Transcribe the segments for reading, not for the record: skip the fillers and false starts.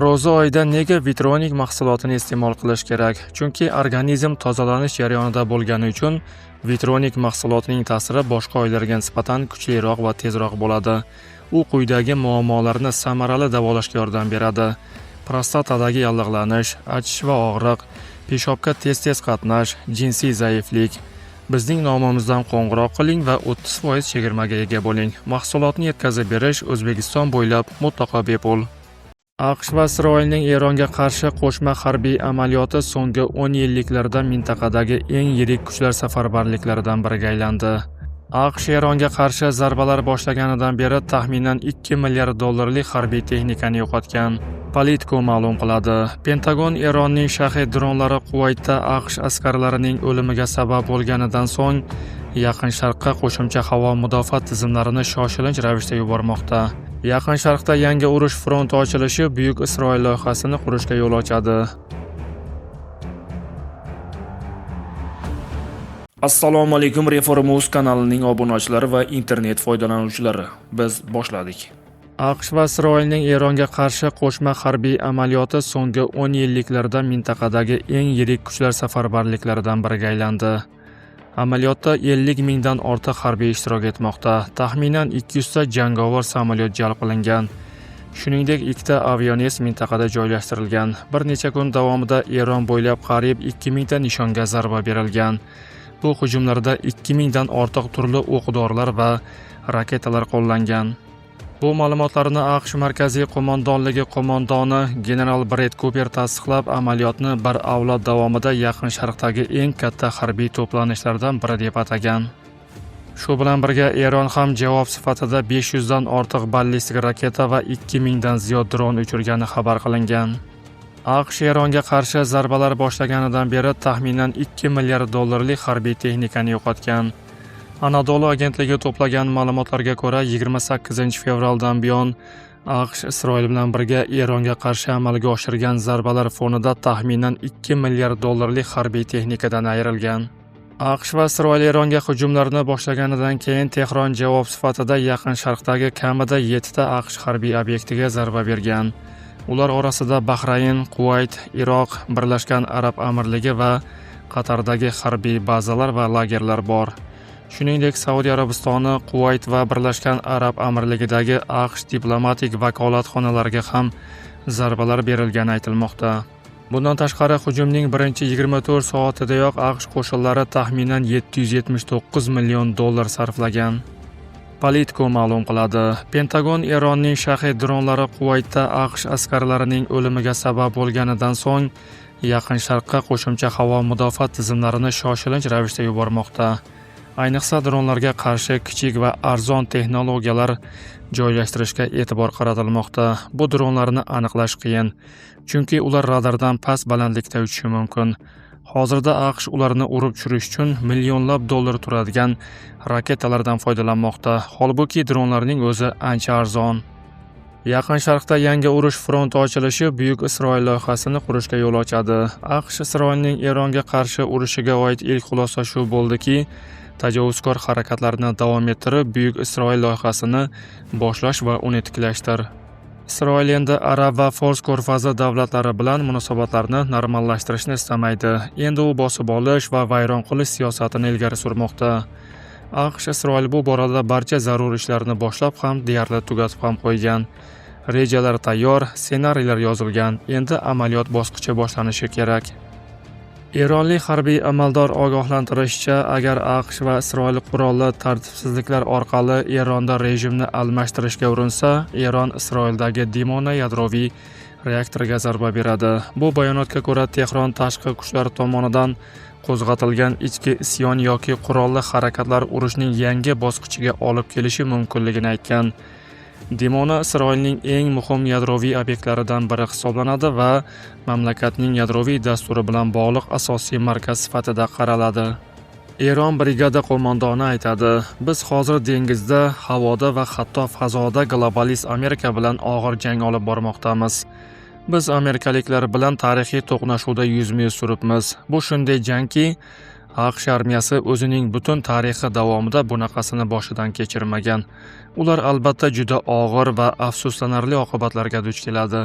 Ro'za oyida nega vitronik mahsulotini iste'mol qilish kerak? Chunki organizm tozalanish jarayonida bo'lgani uchun vitronik mahsulotining ta'siri boshqa oylarga nisbatan kuchliroq va tezroq bo'ladi. U quyidagi muammolarni samarali davolashga yordam beradi. Prostatadagi yallig'lanish, achish va og'riq, peshobga tez-tez qatnash, jinsiy zaiflik. Bizning nomimizdan qo'ng'iroq qiling va 30% chegirmaga ega bo'ling. Mahsulotni yetkazib berish O'zbekiston bo'ylab mutlaqo bepul. AQSh va Isroilning Eronga qarshi qo'shma harbiy amaliyoti so'nggi 10 yilliklarda mintaqadagi eng yirik kuchlar safarbarliklaridan biriga aylandi. AQSh Eronga qarshi zarbalar boshlaganidan beri taxminan 2 milliard dollarlik harbiy texnikani yo'qotgan. Politico ma'lum qiladi. Pentagon Eronning shaxsiy dronlari Kuvaytda AQSh askarlarining o'limiga sabab bo'lganidan so'ng Yaqin Sharqqa qo'shimcha havo mudofaa tizimlarini shoshilinch ravishda yubormoqda. Yaqin Sharqda yangi urush fronti ochilishi Buyuk Isroil loyihasini qurishga yo'l ochadi. Assalomu alaykum, Reformuz kanalining obunachilari va internet foydalanuvchilari. Biz boshladik. AQSh va Isroilning Eronga qarshi qo'shma harbiy amaliyoti so'nggi 10 yilliklarda mintaqadagi eng yirik kuchlar safarbarliklaridan biriga aylandi. Amaliyotda 50 mingdan ortiq harbiy ishtirok etmoqda. Taxminan 200 ta jangovar samolyot jalb qilingan. Shuningdek, 2 ta aviones mintaqada joylashtirilgan. Bir necha kun davomida Eron bo'ylab qariyb 2000 ta nishonga zarba berilgan. Bu hujumlarda 2000 dan ortiq turli o'q-dorilar va raketalar qo'llangan. Bu ma'lumotlarni AQSh Markaziy qo'mondonligi qo'mondoni general Brett Cooper tasdiqlab, amaliyotni bir avlod davomida Yaqin Sharqdagi eng katta harbiy to'planishlardan biri deb atagan. Shu bilan birga Eron ham javob sifatida 500 dan ortiq ballistik raketa va 2000 dan ziyod dron uchirgani xabar qilingan. AQSh Eronga qarshi zarbalar boshlaganidan beri taxminan 2 milliard dollarlik harbiy texnikani yo'qotgan. Anadolu agentligi to'plagan ma'lumotlarga ko'ra, 28 fevraldan buyon AQSh Isroil bilan birga Eronga qarshi amalga oshirgan zarbalar fonida taxminan 2 milliard dollarlik harbiy texnikadan ayrilgan. AQSh va Isroil Eronga hujumlarni boshlaganidan keyin Tehron javob sifatida Yaqin Sharqdagi kamida 7 ta AQSh harbiy obyektiga zarba bergan. Ular orasida Bahrayn, Kuvayt, Iroq, Birlashgan Arab Amirligi va Qatardagi harbiy bazalar va lagerlar bor. Shuningdek, Saudiya Arabistoni, Kuvayt va Birlashgan Arab Amirligidagi AQSh diplomatik vakolatxonalariga ham zarbalar berilgani aytilmoqda. Bundan tashqari, hujumning birinchi 24 soatidayoq AQSh qo'shinlari taxminan 779 million dollar sarflagan. Politico ma'lum qiladi. Pentagon Eronning shaxsiy dronlari Kuvaytda AQSh askarlarining o'limiga sabab bo'lganidan so'ng Yaqin Sharqqa qo'shimcha havo mudofaa tizimlarini shoshilinch ravishda yubormoqda. Ayniqsa dronlarga qarshi kichik va arzon texnologiyalar joylashtirishga e'tibor qaratilmoqda. Bu dronlarni aniqlash qiyin, chunki ular radardan past balandlikda uchishi mumkin. Hozirda AQSh ularni urib tushirish uchun millionlab dollar turadigan raketalardan foydalanmoqda. Holbuki dronlarning o'zi ancha arzon. Yaqin Sharqda yangi urush fronti ochilishi Buyuk Isroil loyihasini qurishga yo'l ochadi. AQSh Isroilning Eronga qarshi urushiga oid ilk xulosa shu bo'ldiki, tajovuzkor harakatlarni davom ettirib, Buyuk Isroil loyihasini boshlash va uni tiklashdir. Isroil endi Arab va Fors ko'rfazi davlatlari bilan munosabatlarni normallashtirishni istamaydi. Endi u bosib olish va vayron qilish siyosatini ilgari surmoqda. AQSh Isroil bu borada barcha zarur ishlarni boshlab ham, deyarli tugatib ham qo'ygan. Rejalar tayyor, ssenariylar yozilgan. Endi amaliyot bosqichi boshlanishi kerak. Eronlik harbiy amaldor ogohlantirishicha, agar AQSh va Isroil qurolli tartibsizliklar orqali Eronda rejimni almashtirishga urinsa, Eron Isroildagi Dimona yadroviy reaktoriga zarba beradi. Bu bayonotga ko'ra, Tehron tashqi kuchlar tomonidan qo'zg'atilgan ichki isyon yoki qurolli harakatlar urushning yangi bosqichiga olib kelishi mumkinligini aytgan. Dimona Isroilning eng muhim yadroviy obyektlaridan biri hisoblanadi va mamlakatning yadroviy dasturi bilan bog'liq asosiy markaz sifatida qaraladi. Eron brigada qo'mondoni aytadi: "Biz hozir dengizda, havoda va hatto fazoda globalist Amerika bilan og'ir jang olib bormoqdamiz. Biz amerikaliklar bilan tarixiy to'qnashuvda yuzma-yuz turibmiz. Bu shunday jangki, AQSh armiyasi o'zining butun tarixi davomida bunaqasini boshidan kechirmagan. Ular albatta juda og'ir va afsuslanarli oqibatlarga duch keladi."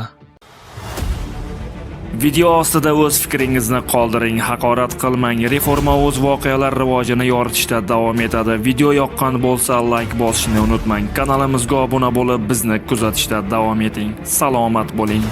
Video ostida o'z fikringizni qoldiring, haqorat qilmang. Reforma o'z voqealar rivojini yoritishda davom etadi. Video yoqqan bo'lsa, like bosishni unutmang. Kanalimizga obuna bo'lib, bizni kuzatishda davom eting. Salomat bo'ling.